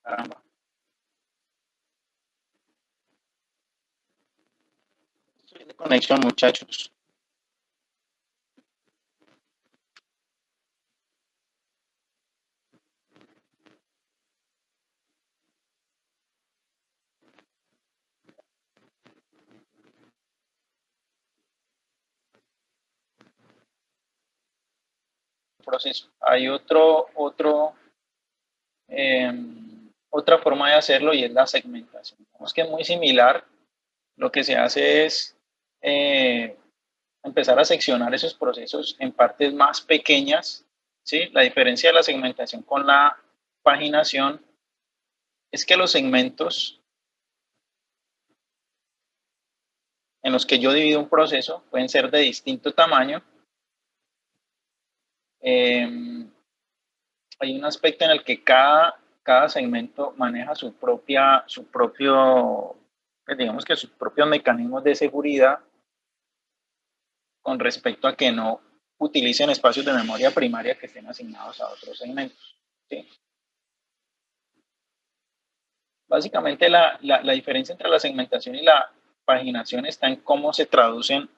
Caramba. Estoy de conexión, muchachos. Proceso. Hay otra forma de hacerlo y es la segmentación. Vemos que es muy similar. Lo que se hace es empezar a seccionar esos procesos en partes más pequeñas. ¿Sí? La diferencia de la segmentación con la paginación es que los segmentos en los que yo divido un proceso pueden ser de distinto tamaño. Hay un aspecto en el que cada segmento maneja su propio, digamos que sus propios mecanismos de seguridad con respecto a que no utilicen espacios de memoria primaria que estén asignados a otros segmentos. ¿Sí? Básicamente la diferencia entre la segmentación y la paginación está en cómo se traducen,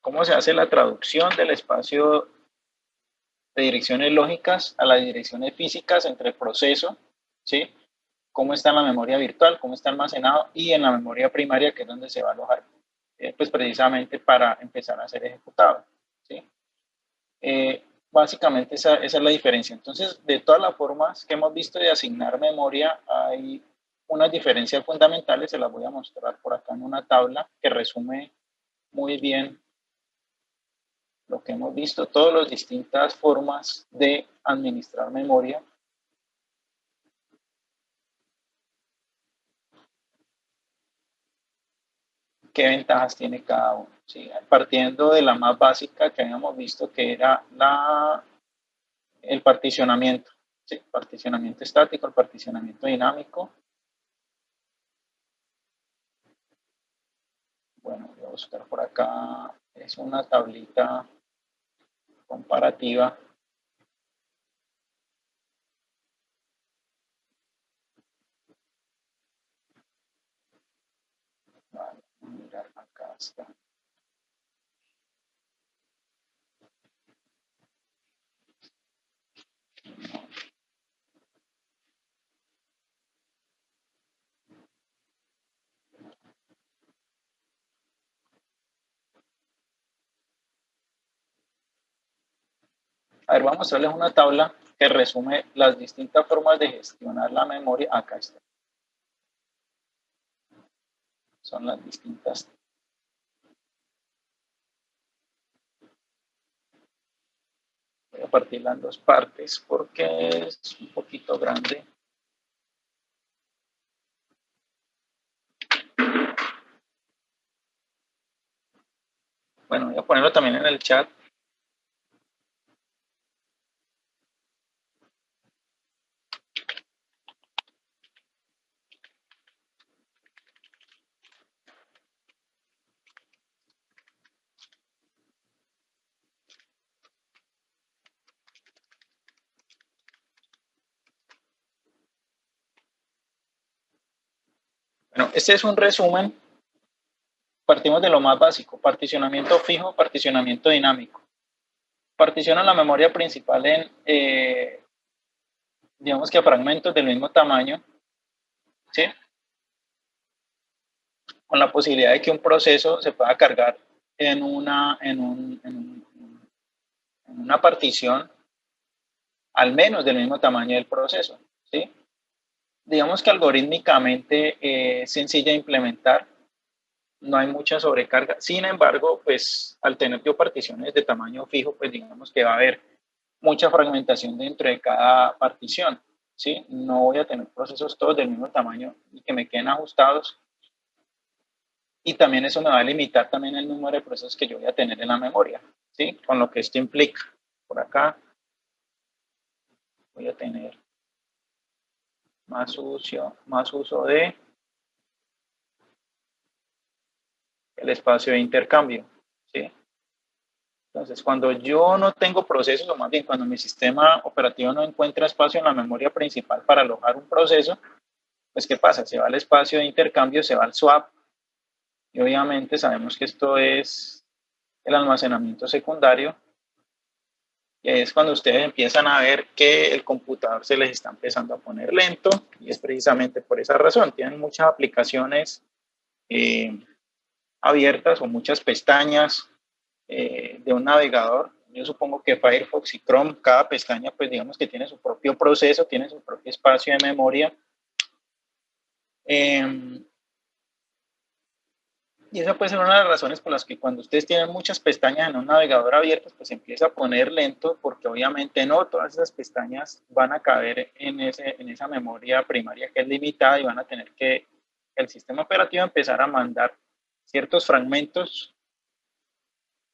cómo se hace la traducción del espacio de direcciones lógicas a las direcciones físicas entre el proceso, ¿sí? Cómo está en la memoria virtual, cómo está almacenado y en la memoria primaria, que es donde se va a alojar, pues precisamente para empezar a ser ejecutado, ¿sí? Básicamente esa es la diferencia. Entonces, de todas las formas que hemos visto de asignar memoria, hay unas diferencias fundamentales, se las voy a mostrar por acá en una tabla que resume muy bien lo que hemos visto, todas las distintas formas de administrar memoria. ¿Qué ventajas tiene cada uno? ¿Sí? Partiendo de la más básica que habíamos visto, que era el particionamiento. ¿Sí? Particionamiento estático, el particionamiento dinámico. Bueno, voy a buscar por acá. Es una tablita comparativa. Vale, mirar acá está. A ver, vamos a mostrarles una tabla que resume las distintas formas de gestionar la memoria. Acá está. Son las distintas. Voy a partirla en dos partes porque es un poquito grande. Bueno, voy a ponerlo también en el chat. Bueno, este es un resumen. Partimos de lo más básico, particionamiento fijo, particionamiento dinámico. Particiona la memoria principal en, digamos que fragmentos del mismo tamaño, ¿sí? Con la posibilidad de que un proceso se pueda cargar en una partición al menos del mismo tamaño del proceso, ¿sí? Digamos que algorítmicamente es sencilla de implementar, no hay mucha sobrecarga. Sin embargo, pues al tener yo particiones de tamaño fijo, pues digamos que va a haber mucha fragmentación dentro de cada partición, ¿sí? No voy a tener procesos todos del mismo tamaño y que me queden ajustados. Y también eso me va a limitar también el número de procesos que yo voy a tener en la memoria, ¿sí? Con lo que esto implica. Por acá voy a tener más uso de el espacio de intercambio, ¿sí? Entonces, cuando yo no tengo procesos, o más bien cuando mi sistema operativo no encuentra espacio en la memoria principal para alojar un proceso, pues ¿qué pasa? Se va al espacio de intercambio, se va al swap, y obviamente sabemos que esto es el almacenamiento secundario, que es cuando ustedes empiezan a ver que el computador se les está empezando a poner lento, y es precisamente por esa razón. Tienen muchas aplicaciones abiertas o muchas pestañas de un navegador. Yo supongo que Firefox y Chrome, cada pestaña, pues digamos que tiene su propio proceso, tiene su propio espacio de memoria. Y esa puede ser una de las razones por las que cuando ustedes tienen muchas pestañas en un navegador abierto, pues empieza a poner lento, porque obviamente no todas esas pestañas van a caber en esa memoria primaria que es limitada, y van a tener que el sistema operativo empezar a mandar ciertos fragmentos,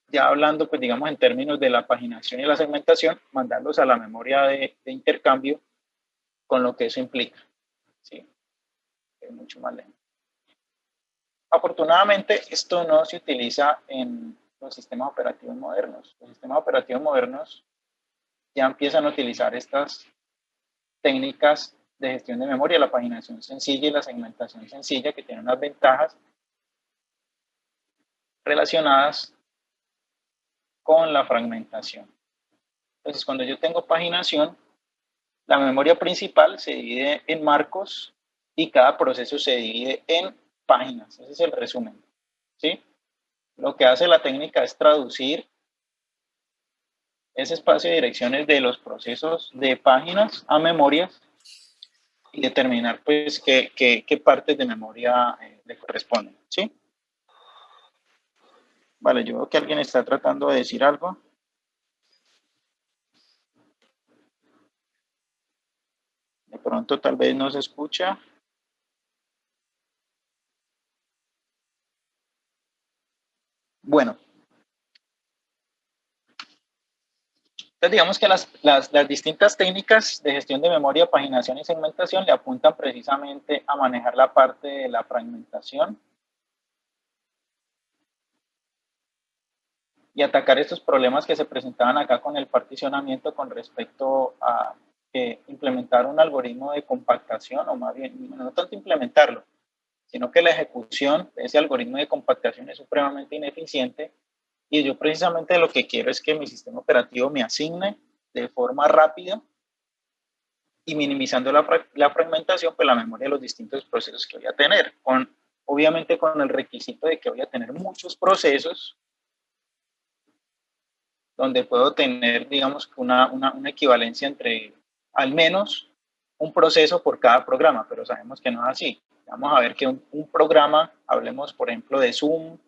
ya hablando, pues digamos, en términos de la paginación y la segmentación, mandarlos a la memoria de intercambio, con lo que eso implica, ¿sí? Es mucho más lento. Afortunadamente, esto no se utiliza en los sistemas operativos modernos. Los sistemas operativos modernos ya empiezan a utilizar estas técnicas de gestión de memoria, la paginación sencilla y la segmentación sencilla, que tienen unas ventajas relacionadas con la fragmentación. Entonces, cuando yo tengo paginación, la memoria principal se divide en marcos y cada proceso se divide en páginas. Ese es el resumen, ¿sí? Lo que hace la técnica es traducir ese espacio de direcciones de los procesos de páginas a memorias y determinar, pues, qué partes de memoria le corresponden, ¿sí? Vale, yo veo que alguien está tratando de decir algo. De pronto tal vez no se escucha. Bueno, entonces digamos que las distintas técnicas de gestión de memoria, paginación y segmentación le apuntan precisamente a manejar la parte de la fragmentación y atacar estos problemas que se presentaban acá con el particionamiento con respecto a implementar un algoritmo de compactación, o más bien, no tanto implementarlo, sino que la ejecución de ese algoritmo de compactación es supremamente ineficiente, y yo precisamente lo que quiero es que mi sistema operativo me asigne de forma rápida y minimizando la fragmentación, pues la memoria de los distintos procesos que voy a tener, obviamente con el requisito de que voy a tener muchos procesos donde puedo tener, digamos, una equivalencia entre al menos un proceso por cada programa, pero sabemos que no es así. Vamos a ver que un programa, hablemos por ejemplo de Zoom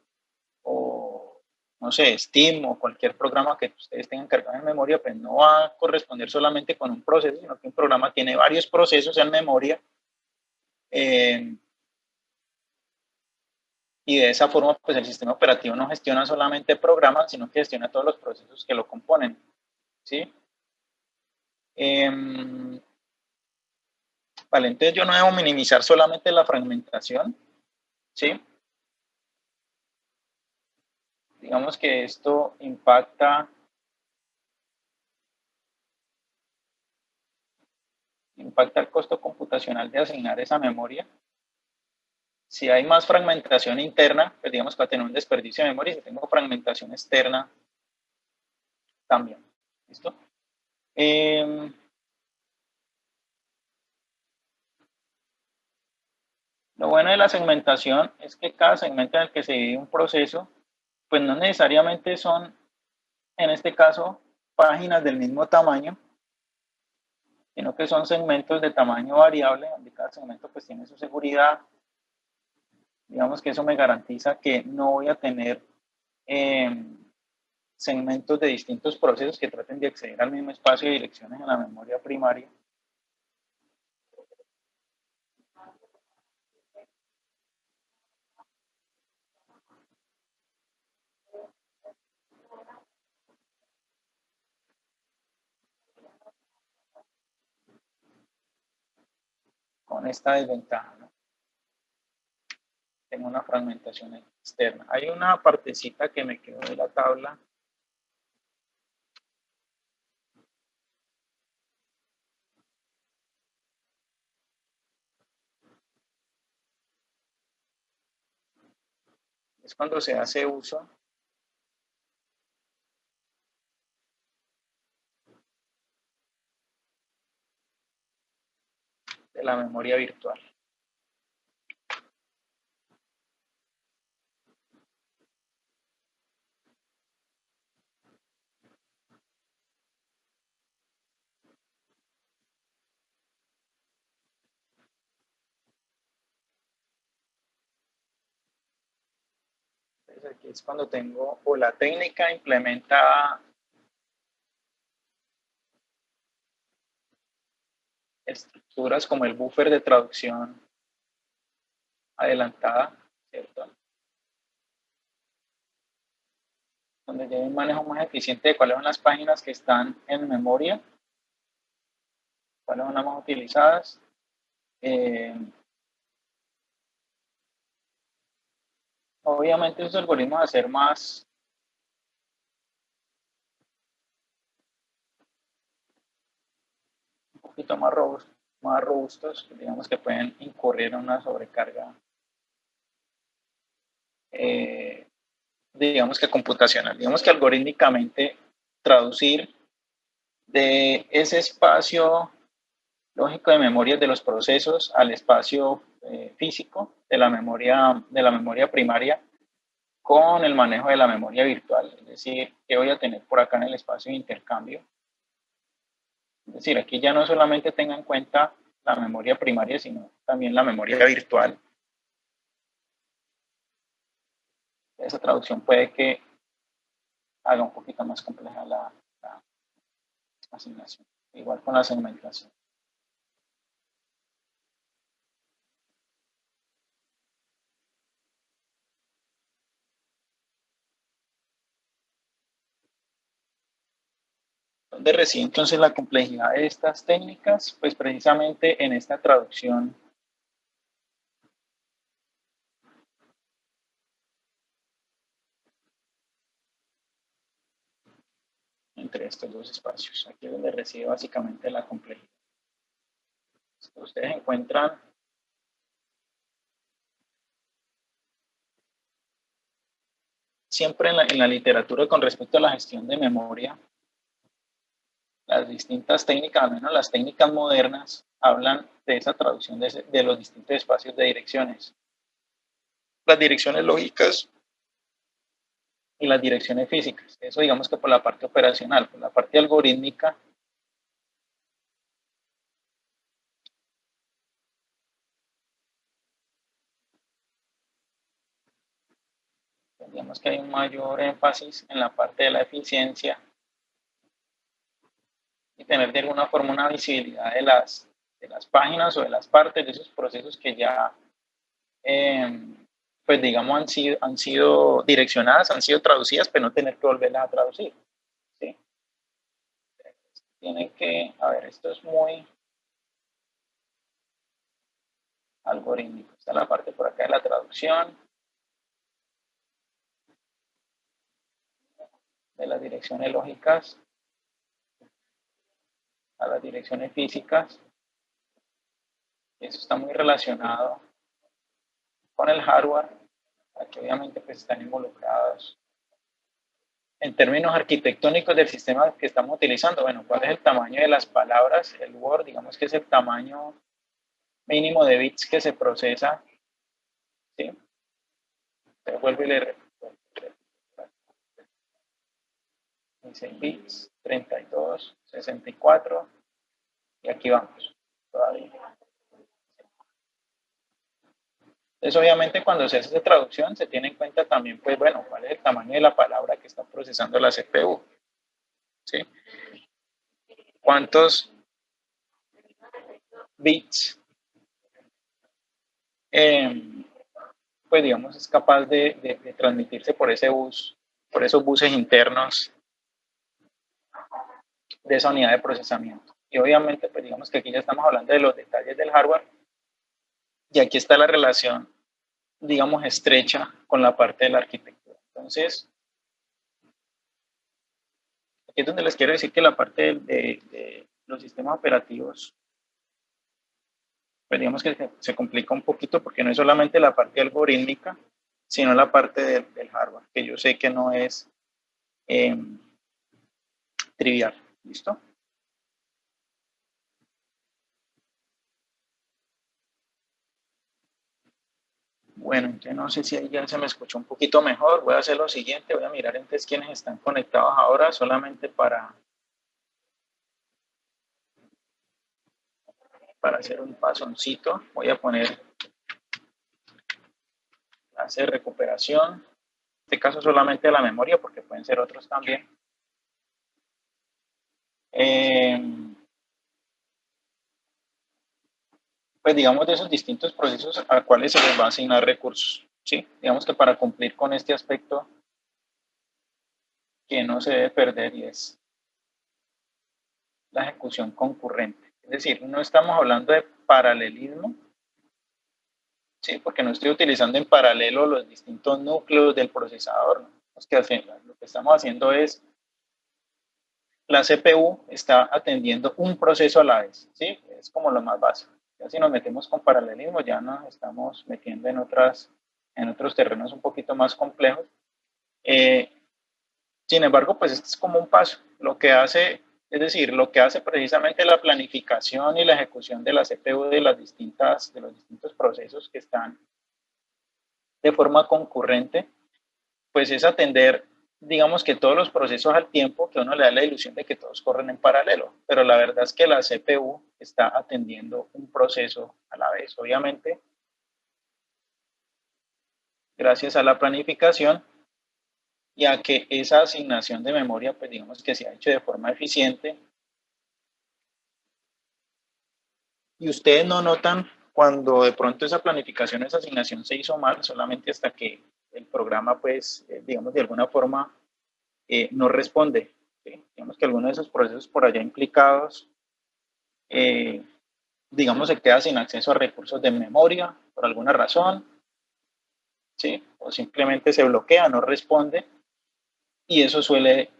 o, no sé, Steam o cualquier programa que ustedes tengan cargado en memoria, pues no va a corresponder solamente con un proceso, sino que un programa tiene varios procesos en memoria, y de esa forma, pues el sistema operativo no gestiona solamente programas, sino que gestiona todos los procesos que lo componen, ¿sí? Vale, entonces yo no debo minimizar solamente la fragmentación, ¿sí? Digamos que esto impacta el costo computacional de asignar esa memoria. Si hay más fragmentación interna, pues digamos que va a tener un desperdicio de memoria. Si tengo fragmentación externa, también. ¿Listo? Lo bueno de la segmentación es que cada segmento en el que se divide un proceso, pues no necesariamente son, en este caso, páginas del mismo tamaño, sino que son segmentos de tamaño variable, donde cada segmento pues tiene su seguridad. Digamos que eso me garantiza que no voy a tener segmentos de distintos procesos que traten de acceder al mismo espacio de direcciones en la memoria primaria. Con esta desventaja, ¿no? Tengo una fragmentación externa. Hay una partecita que me quedó de la tabla es cuando se hace uso de la memoria virtual. Entonces aquí es cuando tengo, o la técnica implementa estructuras como el buffer de traducción adelantada, ¿cierto? Donde ya hay un manejo más eficiente de cuáles son las páginas que están en memoria, cuáles son las más utilizadas. Obviamente esos algoritmos a ser más un poquito más robustos, digamos que pueden incurrir en una sobrecarga, digamos que computacional, digamos que algorítmicamente traducir de ese espacio lógico de memoria de los procesos al espacio físico de la memoria primaria con el manejo de la memoria virtual, es decir, que voy a tener por acá en el espacio de intercambio. Es decir, aquí ya no solamente tenga en cuenta la memoria primaria, sino también la memoria virtual. Esa traducción puede que haga un poquito más compleja la asignación, igual con la segmentación. ¿Dónde reside entonces la complejidad de estas técnicas? Pues precisamente en esta traducción entre estos dos espacios. Aquí es donde reside básicamente la complejidad. Ustedes encuentran siempre en la literatura con respecto a la gestión de memoria, las distintas técnicas, al menos las técnicas modernas, hablan de esa traducción de los distintos espacios de direcciones. Las direcciones lógicas y las direcciones físicas. Eso digamos que por la parte operacional, por la parte algorítmica. Digamos que hay un mayor énfasis en la parte de la eficiencia y tener de alguna forma una visibilidad de las páginas o de las partes de esos procesos que ya, pues digamos, han sido direccionadas, han sido traducidas, pero no tener que volverlas a traducir. ¿Sí? Tienen que, a ver, esto es muy algorítmico. Está la parte por acá de la traducción, de las direcciones lógicas a las direcciones físicas. Eso está muy relacionado con el hardware, aquí obviamente pues están involucrados. En términos arquitectónicos del sistema que estamos utilizando, bueno, ¿cuál es el tamaño de las palabras? El Word, digamos que es el tamaño mínimo de bits que se procesa, ¿sí? Se vuelve y le repito. 16 bits, 32, 64, y aquí vamos, todavía. Entonces, obviamente, cuando se hace esa traducción, se tiene en cuenta también, pues, bueno, cuál es el tamaño de la palabra que está procesando la CPU, ¿sí? ¿Cuántos bits, pues, digamos, es capaz de transmitirse por ese bus, por esos buses internos de esa unidad de procesamiento? Y obviamente, pues, digamos que aquí ya estamos hablando de los detalles del hardware, y aquí está la relación, digamos, estrecha con la parte de la arquitectura. Entonces, aquí es donde les quiero decir que la parte de los sistemas operativos, pues digamos que se complica un poquito porque no es solamente la parte algorítmica, sino la parte del hardware, que yo sé que no es trivial. ¿Listo? Bueno, entonces no sé si ahí ya se me escuchó un poquito mejor. Voy a hacer lo siguiente, voy a mirar entonces quiénes están conectados ahora, solamente para hacer un pasoncito. Voy a poner hacer recuperación. En este caso solamente de la memoria, porque pueden ser otros también. Pues digamos de esos distintos procesos a cuales se les va a asignar recursos. ¿Sí? Digamos que para cumplir con este aspecto que no se debe perder, y es la ejecución concurrente. Es decir, no estamos hablando de paralelismo, ¿sí? Porque no estoy utilizando en paralelo los distintos núcleos del procesador, ¿no? Lo que estamos haciendo es, la CPU está atendiendo un proceso a la vez, ¿sí? Es como lo más básico. Ya si nos metemos con paralelismo, ya nos estamos metiendo en otros terrenos un poquito más complejos. Sin embargo, pues este es como un paso. Lo que hace, es decir, lo que hace precisamente la planificación y la ejecución de la CPU de los distintos procesos que están de forma concurrente, pues es atender, digamos que todos los procesos al tiempo, que uno le da la ilusión de que todos corren en paralelo, pero la verdad es que la CPU está atendiendo un proceso a la vez. Obviamente, gracias a la planificación y a que esa asignación de memoria, pues digamos que se ha hecho de forma eficiente, y ustedes no notan cuando de pronto esa planificación, esa asignación se hizo mal, solamente hasta que el programa, pues, digamos, de alguna forma no responde. ¿Sí? Digamos que alguno de esos procesos por allá implicados, digamos, se queda sin acceso a recursos de memoria por alguna razón, ¿sí? O simplemente se bloquea, no responde, y eso suele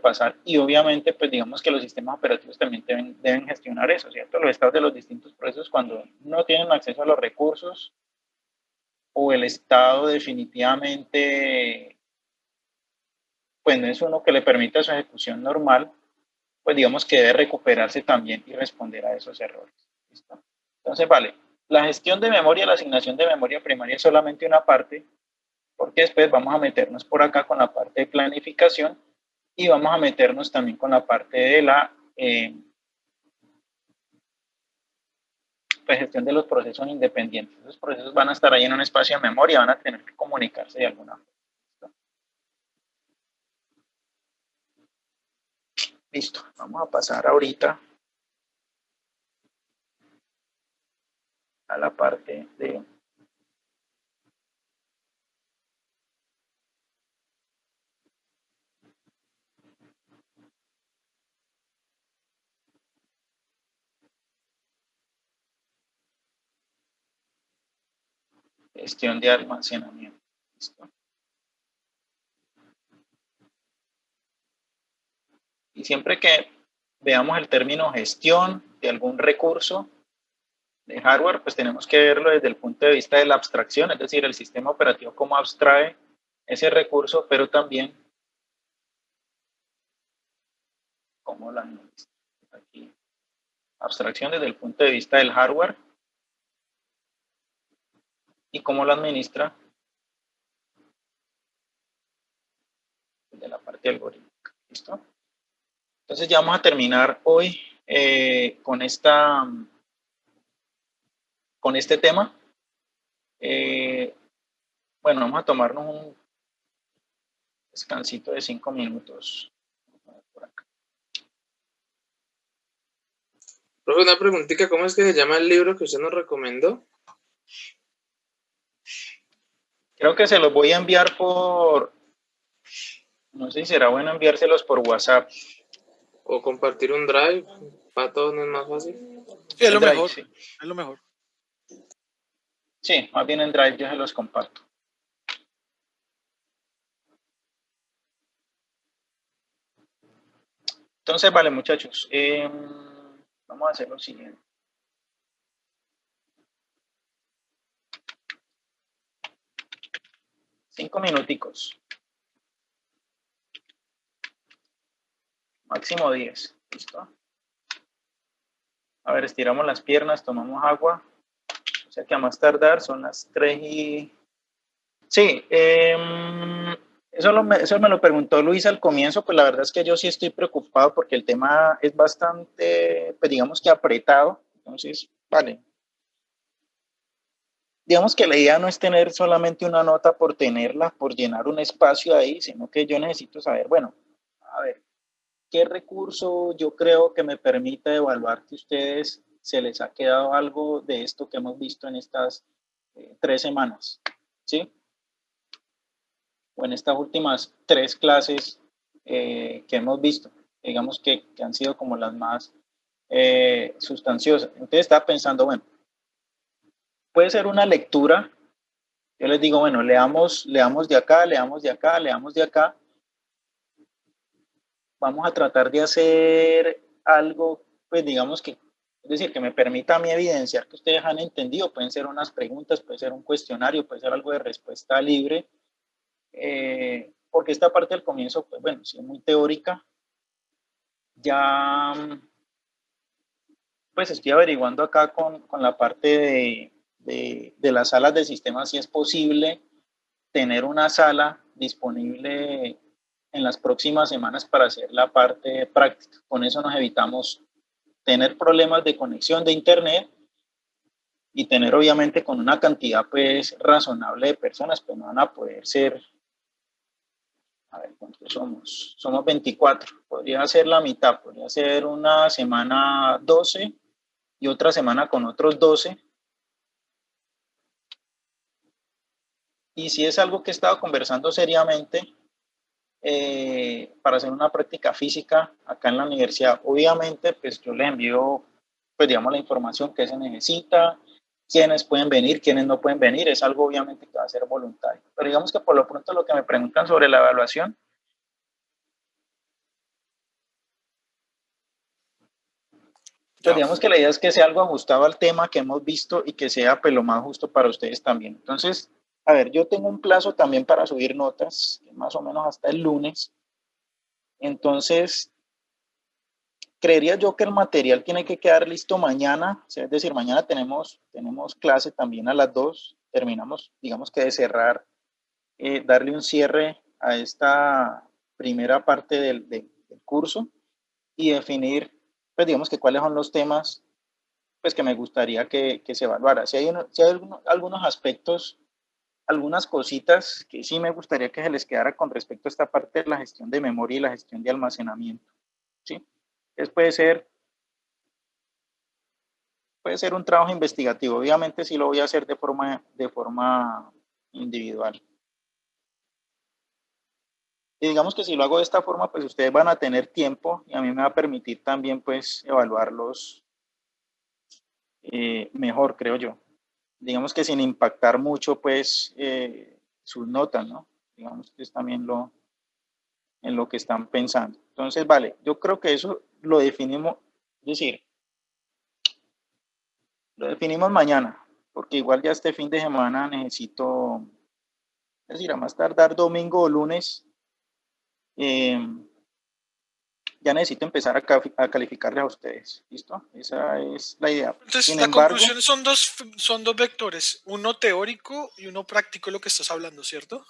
pasar. Y obviamente, pues digamos que los sistemas operativos también deben gestionar eso, ¿cierto? Los estados de los distintos procesos cuando no tienen acceso a los recursos o el estado definitivamente, pues no es uno que le permita su ejecución normal, pues digamos que debe recuperarse también y responder a esos errores. ¿Listo? Entonces, vale, la gestión de memoria, la asignación de memoria primaria es solamente una parte, porque después vamos a meternos por acá con la parte de planificación y vamos a meternos también con la parte de la pues, gestión de los procesos independientes. Esos procesos van a estar ahí en un espacio de memoria, van a tener que comunicarse de alguna forma. Listo, vamos a pasar ahorita a la parte de gestión de almacenamiento. ¿Listo? Y siempre que veamos el término gestión de algún recurso de hardware, pues tenemos que verlo desde el punto de vista de la abstracción, es decir, el sistema operativo cómo abstrae ese recurso, pero también cómo lo administra. Aquí, abstracción desde el punto de vista del hardware y cómo lo administra desde la parte algorítmica. ¿Listo? Entonces ya vamos a terminar hoy con este tema. Bueno, vamos a tomarnos un descansito de 5 minutos. Por acá. Profe, una preguntita, ¿cómo es que se llama el libro que usted nos recomendó? Creo que se los voy a enviar por, no sé si será bueno enviárselos por WhatsApp. O compartir un drive, para todos no es más fácil. Sí, es lo Drive, mejor, sí. es lo mejor. Sí, más bien en Drive yo se los comparto. Entonces, vale, muchachos, vamos a hacer lo siguiente. 5 minuticos. Máximo 10. ¿Listo? A ver, estiramos las piernas, tomamos agua. O sea que a más tardar son las 3 y... Sí, eso me lo preguntó Luis al comienzo, pues la verdad es que yo sí estoy preocupado porque el tema es bastante, pues digamos que apretado. Entonces, vale. Digamos que la idea no es tener solamente una nota por tenerla, por llenar un espacio ahí, sino que yo necesito saber, bueno, a ver, ¿qué recurso yo creo que me permita evaluar que ustedes se les ha quedado algo de esto que hemos visto en estas 3 semanas? ¿Sí? O en estas últimas 3 clases que hemos visto, digamos que han sido como las más sustanciosas. Entonces estaba pensando, bueno, puede ser una lectura. Yo les digo, bueno, leamos de acá, leamos de acá, leamos de acá. Vamos a tratar de hacer algo, pues digamos que, es decir, que me permita a mí evidenciar que ustedes han entendido. Pueden ser unas preguntas, puede ser un cuestionario, puede ser algo de respuesta libre. Porque esta parte del comienzo, pues bueno, sí es muy teórica. Ya, pues estoy averiguando acá con la parte de las salas de sistema si es posible tener una sala disponible en las próximas semanas para hacer la parte práctica. Con eso nos evitamos tener problemas de conexión de internet y tener obviamente con una cantidad pues razonable de personas, pues no van a poder ser, a ver cuántos somos, 24, podría ser la mitad, podría ser una semana 12 y otra semana con otros 12. Y si es algo que he estado conversando seriamente, para hacer una práctica física acá en la universidad. Obviamente, pues yo les envío, pues digamos, la información que se necesita, quiénes pueden venir, quiénes no pueden venir, es algo obviamente que va a ser voluntario. Pero digamos que por lo pronto lo que me preguntan sobre la evaluación, pues Ya. digamos que la idea es que sea algo ajustado al tema que hemos visto y que sea pues lo más justo para ustedes también. Entonces, a ver, yo tengo un plazo también para subir notas, más o menos hasta el lunes. Entonces, creería yo que el material tiene que quedar listo mañana, o sea, es decir, mañana tenemos clase también a las 2, terminamos, digamos que de cerrar, darle un cierre a esta primera parte del curso y definir, pues digamos que cuáles son los temas pues que me gustaría que se evaluara. Si hay algunos aspectos, algunas cositas que sí me gustaría que se les quedara con respecto a esta parte de la gestión de memoria y la gestión de almacenamiento, ¿sí? Entonces puede ser un trabajo investigativo. Obviamente sí lo voy a hacer de forma individual. Y digamos que si lo hago de esta forma, pues ustedes van a tener tiempo y a mí me va a permitir también pues evaluarlos mejor, creo yo. Digamos que sin impactar mucho pues sus notas, ¿no? Digamos que es también en lo que están pensando. Entonces, vale, yo creo que eso lo definimos, es decir, lo definimos mañana, porque igual ya este fin de semana necesito, es decir, a más tardar domingo o lunes, ya necesito empezar a calificarles a ustedes. ¿Listo? Esa es la idea. Entonces, Sin la embargo, conclusión son dos vectores, uno teórico y uno práctico, lo que estás hablando, ¿cierto?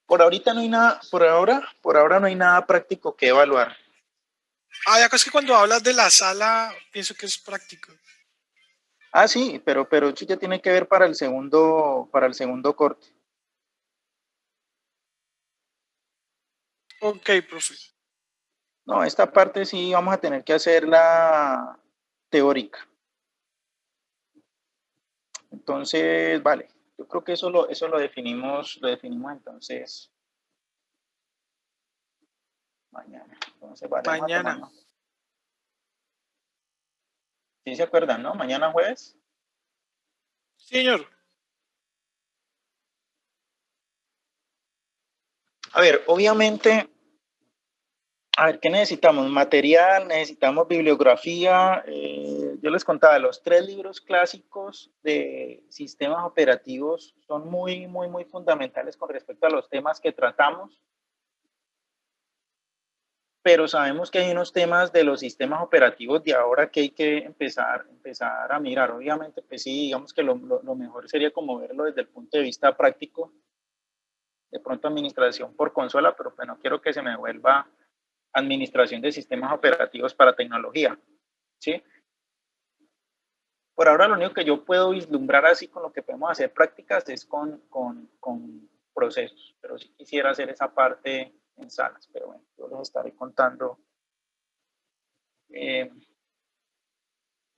por ahorita no hay nada, por ahora no hay nada práctico que evaluar. Ah, ya es que cuando hablas de la sala, pienso que es práctico. Ah, sí, pero eso ya tiene que ver para el segundo corte. Ok, profe. No, esta parte sí vamos a tener que hacerla teórica. Entonces, vale, yo creo que eso lo definimos entonces mañana. Entonces, vale, vamos a Mañana. tomarnos. ¿Sí se acuerdan, no? Mañana jueves. Señor. A ver, obviamente A ver, ¿qué necesitamos? Material, necesitamos bibliografía. Yo les contaba, los 3 libros clásicos de sistemas operativos son muy, muy, muy fundamentales con respecto a los temas que tratamos. Pero sabemos que hay unos temas de los sistemas operativos de ahora que hay que empezar a mirar. Obviamente, pues sí, digamos que lo mejor sería como verlo desde el punto de vista práctico, de pronto administración por consola, pero pues no quiero que se me vuelva administración de sistemas operativos para tecnología, ¿sí? Por ahora lo único que yo puedo vislumbrar así con lo que podemos hacer prácticas es con procesos, pero sí quisiera hacer esa parte en salas, pero bueno, yo les estaré contando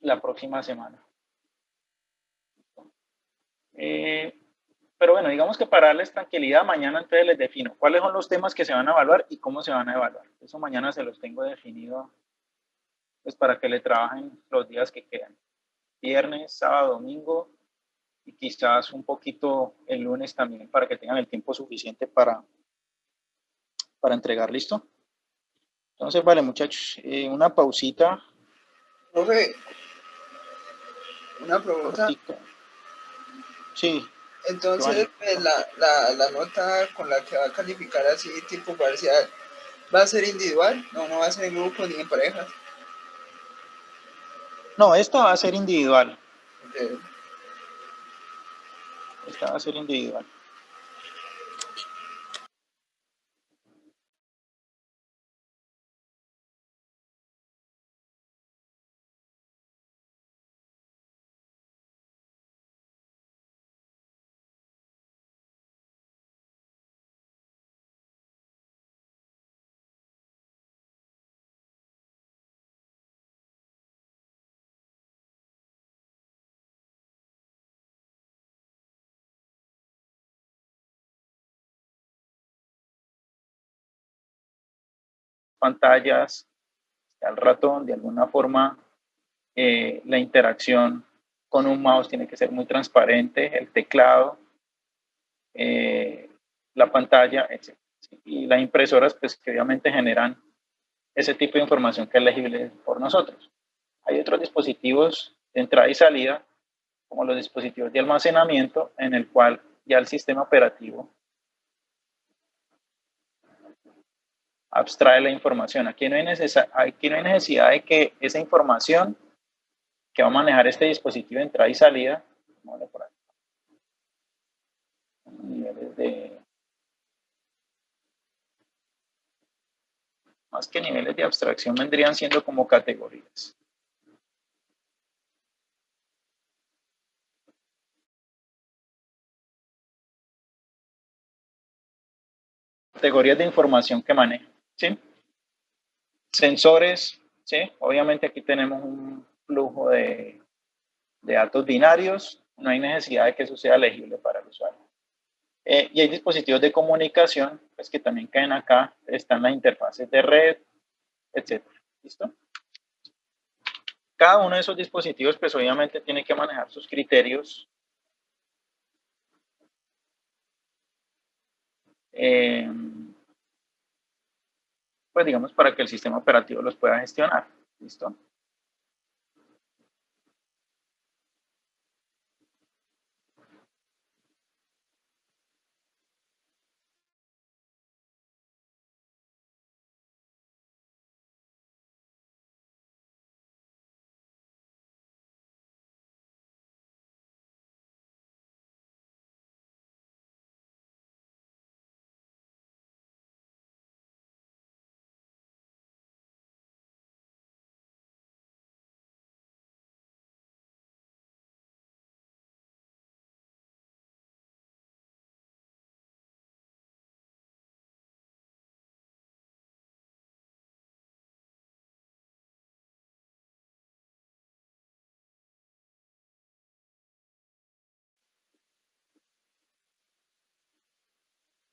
la próxima semana. Pero bueno, digamos que para darles tranquilidad, mañana entonces les defino cuáles son los temas que se van a evaluar y cómo se van a evaluar. Eso mañana se los tengo definido pues para que le trabajen los días que quedan. Viernes, sábado, domingo y quizás un poquito el lunes también para que tengan el tiempo suficiente para entregar. ¿Listo? Entonces, vale, muchachos, una pausita. Profe, una pregunta. Cortica. Sí. Entonces, la nota con la que va a calificar así tipo parcial, ¿va a ser individual? No va a ser en grupos ni en parejas. No, esta va a ser individual. Okay. Esta va a ser individual. Pantallas, al ratón, de alguna forma la interacción con un mouse tiene que ser muy transparente, el teclado, la pantalla, etc. Y las impresoras, pues que obviamente generan ese tipo de información que es legible por nosotros. Hay otros dispositivos de entrada y salida, como los dispositivos de almacenamiento, en el cual ya el sistema operativo abstrae la información. Aquí no hay necesidad de que esa información que va a manejar este dispositivo de entrada y salida, por aquí, niveles de, más que niveles de abstracción vendrían siendo como categorías. Categorías de información que maneja, ¿sí? Sensores, ¿sí? Obviamente aquí tenemos un flujo de datos binarios, no hay necesidad de que eso sea legible para el usuario. Y hay dispositivos de comunicación, pues que también caen acá, están las interfaces de red, etc. ¿Listo? Cada uno de esos dispositivos, pues obviamente tiene que manejar sus criterios pues digamos para que el sistema operativo los pueda gestionar. ¿Listo?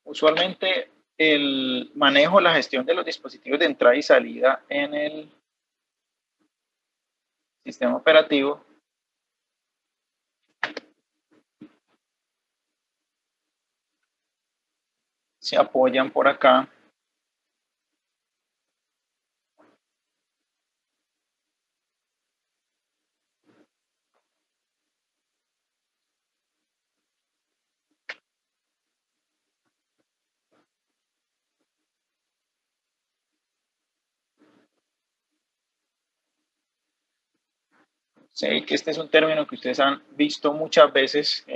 Usualmente el manejo, la gestión de los dispositivos de entrada y salida en el sistema operativo se apoyan por acá Sé que este es un término que ustedes han visto muchas veces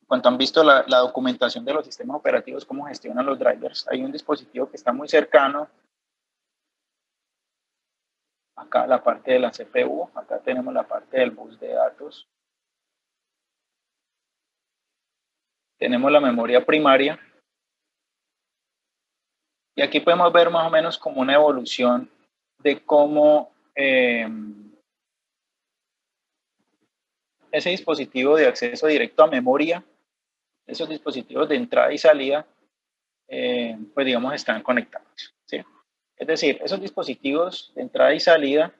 cuando han visto la documentación de los sistemas operativos, cómo gestionan los drivers. Hay un dispositivo que está muy cercano. Acá la parte de la CPU, acá tenemos la parte del bus de datos. Tenemos la memoria primaria. Y aquí podemos ver más o menos como una evolución de cómo ese dispositivo de acceso directo a memoria, esos dispositivos de entrada y salida, pues digamos están conectados, ¿sí? Es decir, esos dispositivos de entrada y salida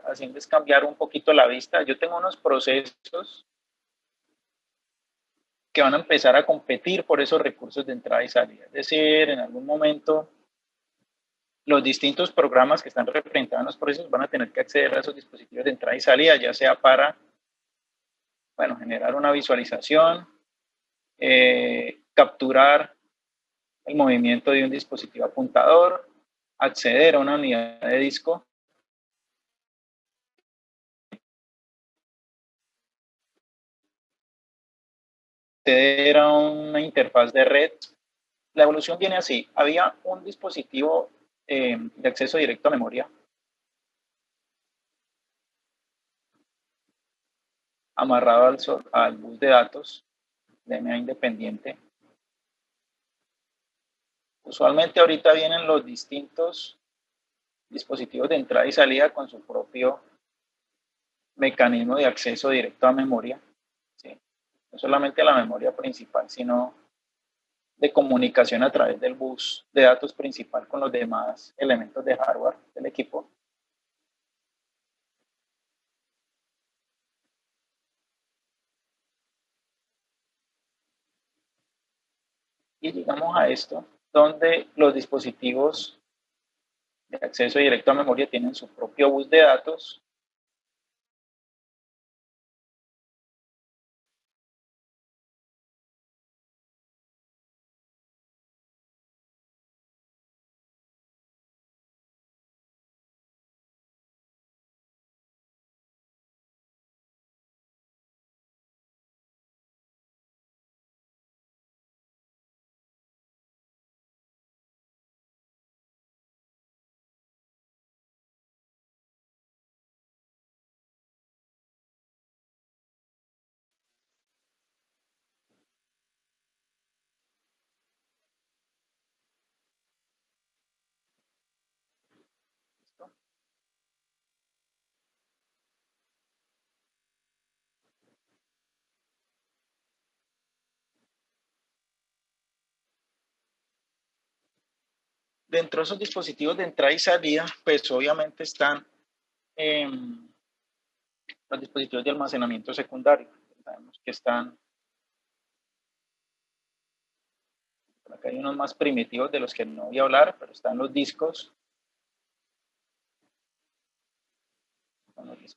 haciendo es cambiar un poquito la vista. Yo tengo unos procesos que van a empezar a competir por esos recursos de entrada y salida. Es decir, en algún momento los distintos programas que están representados en los procesos van a tener que acceder a esos dispositivos de entrada y salida, ya sea para, bueno, generar una visualización, capturar el movimiento de un dispositivo apuntador, acceder a una unidad de disco, acceder a una interfaz de red. La evolución viene así. Había un dispositivo de acceso directo a memoria amarrado al bus de datos de DMA independiente. Usualmente ahorita vienen los distintos dispositivos de entrada y salida con su propio mecanismo de acceso directo a memoria, ¿sí? No solamente a la memoria principal, sino de comunicación a través del bus de datos principal con los demás elementos de hardware del equipo. Y llegamos a esto, donde los dispositivos de acceso directo a memoria tienen su propio bus de datos. Dentro de esos dispositivos de entrada y salida, pues obviamente están los dispositivos de almacenamiento secundario. Sabemos que están, por acá hay unos más primitivos de los que no voy a hablar, pero están los discos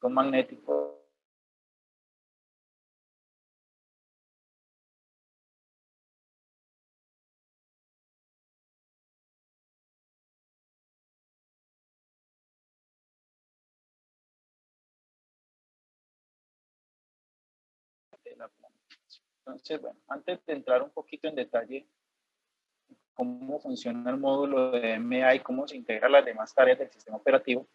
magnéticos. Entonces, bueno, antes de entrar un poquito en detalle cómo funciona el módulo de DMA y cómo se integran las demás tareas del sistema operativo,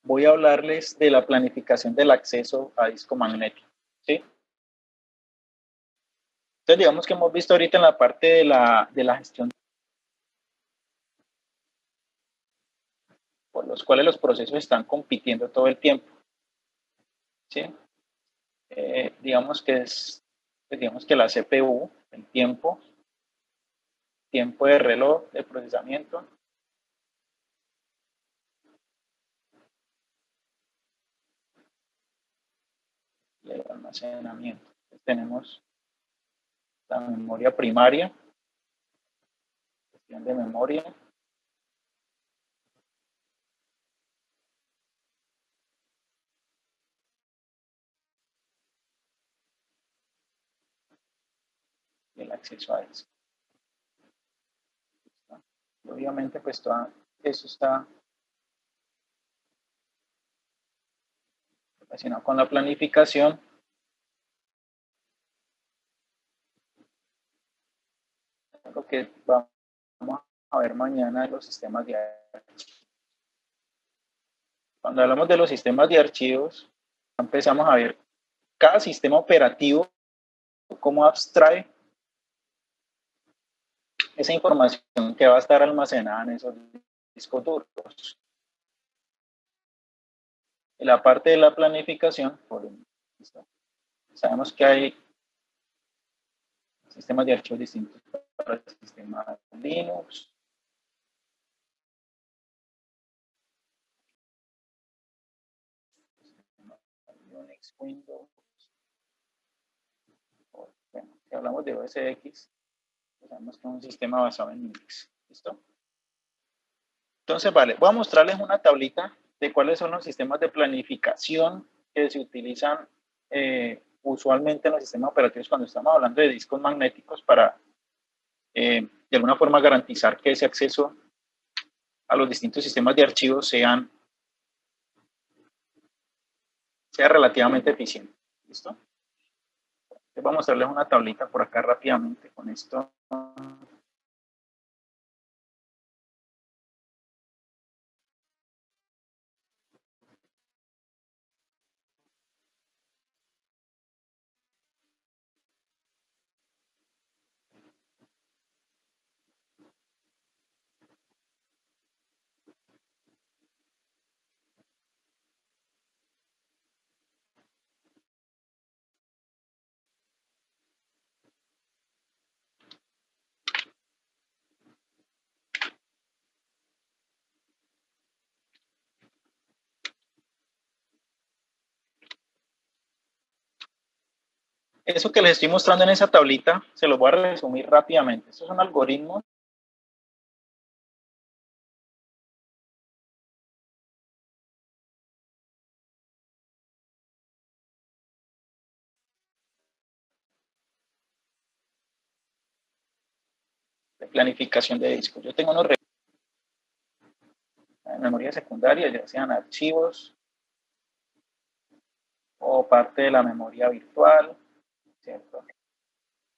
voy a hablarles de la planificación del acceso a disco magnético, ¿sí? Entonces, digamos que hemos visto ahorita en la parte de la gestión por los cuales los procesos están compitiendo todo el tiempo, ¿sí? Digamos que la CPU, el tiempo de reloj de procesamiento, y el almacenamiento. Entonces, tenemos la memoria primaria, gestión de memoria. Y el acceso a eso. Obviamente, pues todo eso está relacionado con la planificación. Lo que vamos a ver mañana en los sistemas de archivos. Cuando hablamos de los sistemas de archivos, empezamos a ver cada sistema operativo, cómo abstrae esa información que va a estar almacenada en esos discos duros. Y la parte de la planificación, sabemos que hay sistemas de archivos distintos para el sistema Linux, Unix, Windows. Bueno, si hablamos de OS X, pues sabemos que es un sistema basado en Unix. ¿Listo? Entonces, vale, voy a mostrarles una tablita de cuáles son los sistemas de planificación que se utilizan usualmente en los sistemas operativos cuando estamos hablando de discos magnéticos para, de alguna forma, garantizar que ese acceso a los distintos sistemas de archivos sea relativamente eficiente. ¿Listo? Voy a mostrarles una tablita por acá rápidamente con esto. Eso que les estoy mostrando en esa tablita, se los voy a resumir rápidamente. Estos son algoritmos de planificación de discos. Yo tengo unos en memoria secundaria, ya sean archivos o parte de la memoria virtual, ¿cierto?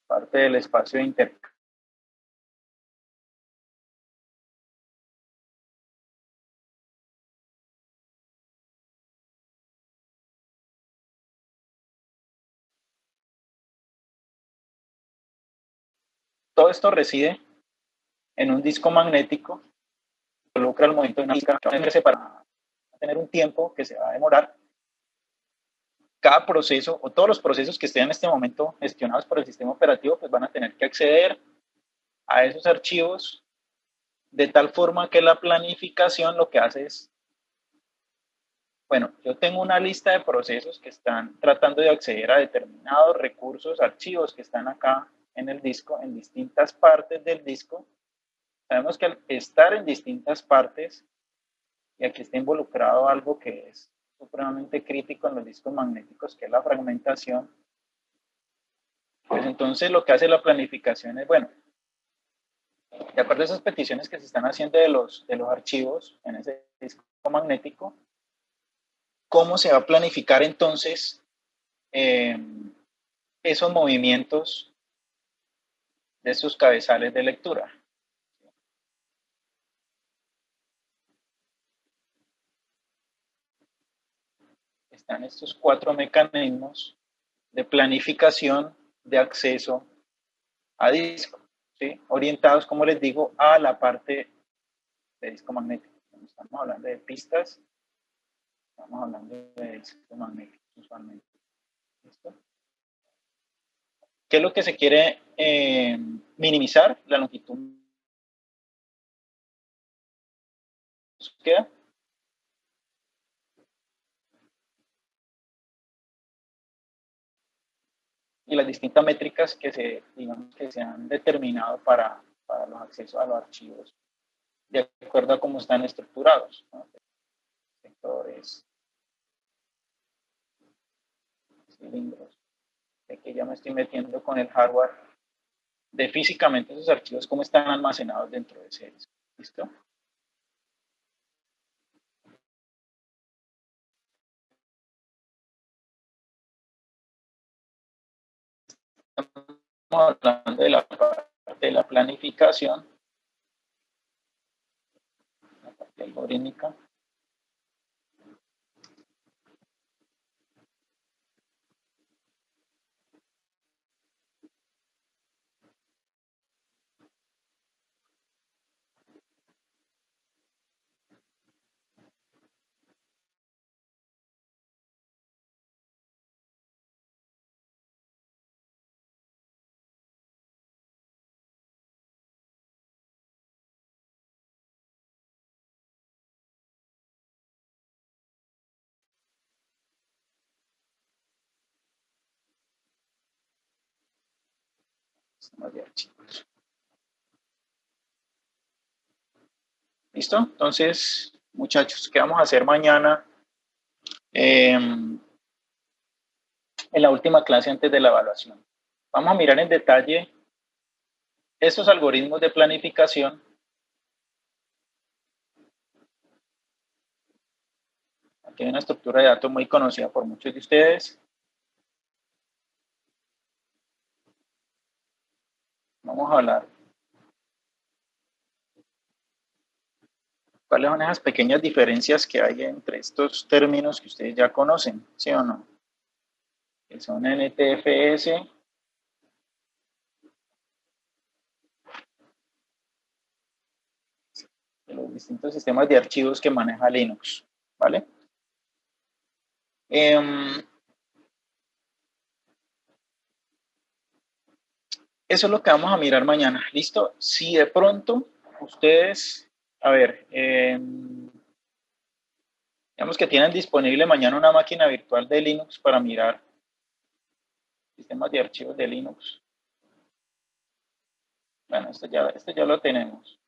Parte del espacio de intercambio. Todo esto reside en un disco magnético, involucra el movimiento de una disca para tener un tiempo que se va a demorar. Cada proceso o todos los procesos que estén en este momento gestionados por el sistema operativo, pues van a tener que acceder a esos archivos de tal forma que la planificación lo que hace es, bueno, yo tengo una lista de procesos que están tratando de acceder a determinados recursos, archivos que están acá en el disco, en distintas partes del disco. Sabemos que al estar en distintas partes, y aquí está involucrado algo que es supremamente crítico en los discos magnéticos, que es la fragmentación, pues entonces lo que hace la planificación es, bueno, de acuerdo a esas peticiones que se están haciendo de los archivos en ese disco magnético, ¿cómo se va a planificar entonces esos movimientos de sus cabezales de lectura? Están estos 4 mecanismos de planificación de acceso a disco, ¿sí? Orientados, como les digo, a la parte de disco magnético. Cuando estamos hablando de pistas, estamos hablando de disco magnético usualmente. ¿Listo? ¿Qué es lo que se quiere minimizar? La longitud. ¿Queda? Y las distintas métricas que se han determinado para para los accesos a los archivos de acuerdo a cómo están estructurados, ¿no? Sectores, cilindros, de que ya me estoy metiendo con el hardware de físicamente esos archivos, cómo están almacenados dentro de ese disco. ¿Listo? Estamos hablando de la parte de la planificación, la parte algorítmica. Sistemas de archivos. ¿Listo? Entonces, muchachos, ¿qué vamos a hacer mañana? En la última clase antes de la evaluación. Vamos a mirar en detalle estos algoritmos de planificación. Aquí hay una estructura de datos muy conocida por muchos de ustedes. Vamos a hablar cuáles son esas pequeñas diferencias que hay entre estos términos que ustedes ya conocen, ¿sí o no? Que son NTFS, de los distintos sistemas de archivos que maneja Linux, ¿vale? Eso es lo que vamos a mirar mañana, ¿listo? Si de pronto ustedes, a ver, digamos que tienen disponible mañana una máquina virtual de Linux para mirar sistemas de archivos de Linux. Bueno, esto ya lo tenemos.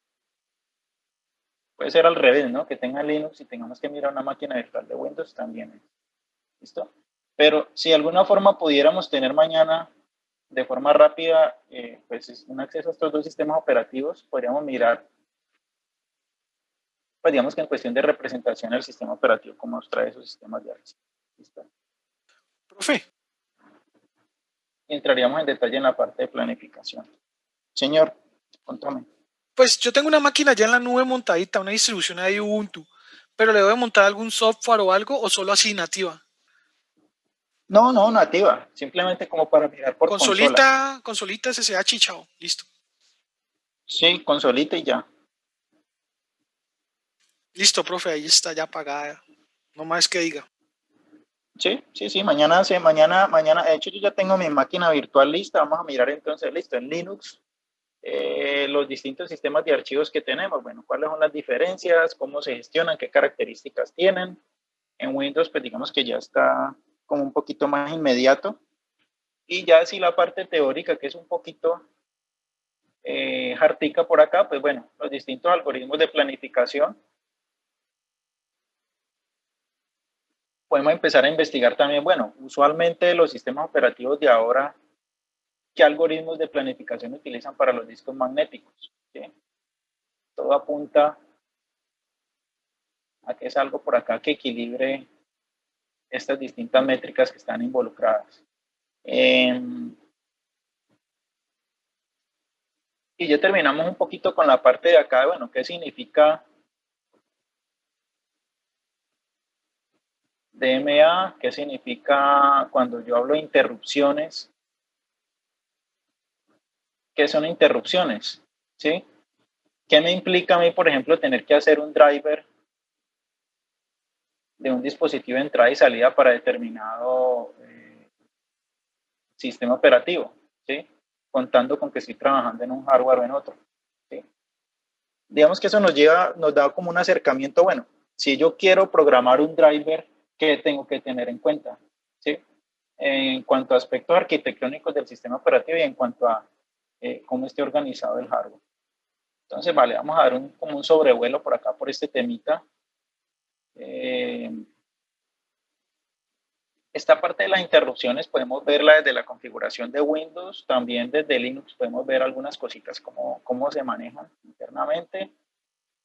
Puede ser al revés, ¿no? Que tengan Linux y tengamos que mirar una máquina virtual de Windows también. ¿Listo? Pero si de alguna forma pudiéramos tener mañana de forma rápida, pues un acceso a estos dos sistemas operativos, podríamos mirar, pues digamos que en cuestión de representación del sistema operativo, cómo nos trae esos sistemas de archivos. ¿Listo? Profe. Y entraríamos en detalle en la parte de planificación. Señor, contame. Pues yo tengo una máquina ya en la nube montadita, una distribución ahí Ubuntu, pero le debo montar algún software o algo o solo así nativa. No, nativa, simplemente como para mirar por consola. Consolita SSH, chao, listo. Sí, consolita y ya. Listo, profe, ahí está ya apagada. No más que diga. Sí, mañana, de hecho yo ya tengo mi máquina virtual lista, vamos a mirar entonces, listo, en Linux, los distintos sistemas de archivos que tenemos, bueno, cuáles son las diferencias, cómo se gestionan, qué características tienen. En Windows, pues digamos que ya está como un poquito más inmediato. Y ya si la parte teórica, que es un poquito hartica por acá, pues bueno, los distintos algoritmos de planificación. Podemos empezar a investigar también, bueno, usualmente los sistemas operativos de ahora, ¿qué algoritmos de planificación utilizan para los discos magnéticos? ¿Sí? Todo apunta a que es algo por acá que equilibre estas distintas métricas que están involucradas. Y ya terminamos un poquito con la parte de acá, bueno, ¿qué significa DMA? ¿Qué significa cuando yo hablo de interrupciones? ¿Qué son interrupciones? ¿Sí? ¿Qué me implica a mí, por ejemplo, tener que hacer un driver de un dispositivo de entrada y salida para determinado sistema operativo? ¿Sí? Contando con que estoy trabajando en un hardware o en otro. ¿Sí? Digamos que eso nos da como un acercamiento, bueno, si yo quiero programar un driver, ¿qué tengo que tener en cuenta? ¿Sí? En cuanto a aspectos arquitectónicos del sistema operativo y en cuanto a cómo esté organizado el hardware. Entonces, vale, vamos a dar como un sobrevuelo por acá, por este temita. Esta parte de las interrupciones podemos verla desde la configuración de Windows, también desde Linux podemos ver algunas cositas, cómo se manejan internamente,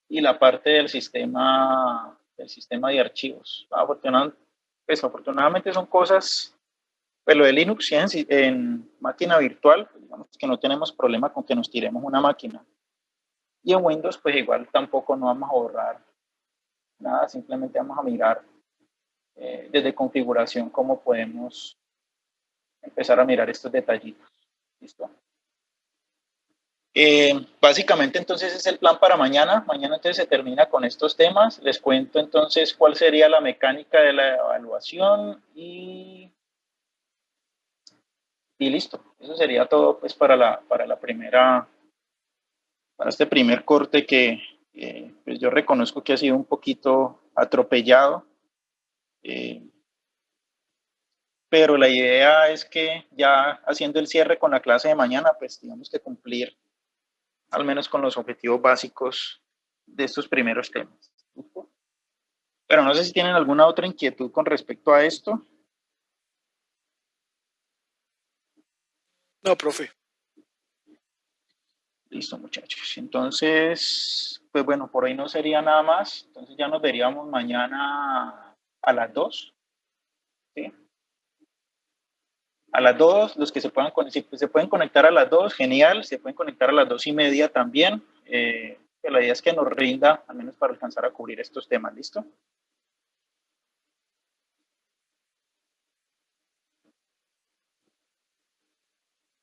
y la parte del sistema de archivos. Afortunadamente son cosas, pues lo de Linux en máquina virtual, digamos que no tenemos problema con que nos tiremos una máquina. Y en Windows, pues igual tampoco no vamos a borrar nada, simplemente vamos a mirar desde configuración cómo podemos empezar a mirar estos detallitos. ¿Listo? Básicamente entonces es el plan para mañana. Mañana entonces se termina con estos temas. Les cuento entonces cuál sería la mecánica de la evaluación y listo. Eso sería todo pues para este primer corte que pues yo reconozco que ha sido un poquito atropellado. Pero la idea es que ya haciendo el cierre con la clase de mañana, pues digamos que cumplir al menos con los objetivos básicos de estos primeros temas. Pero no sé si tienen alguna otra inquietud con respecto a esto. No, profe. Listo, muchachos. Entonces, pues bueno, por ahí no sería nada más. Entonces ya nos veríamos mañana a las 2. ¿Sí? A las 2, los que se pueden conectar a las 2, genial. Se pueden conectar a las 2:30 también. La idea es que nos rinda, al menos para alcanzar a cubrir estos temas. ¿Listo?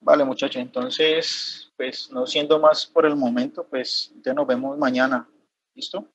Vale, muchachos. Entonces, pues no siendo más por el momento, pues ya nos vemos mañana. ¿Listo?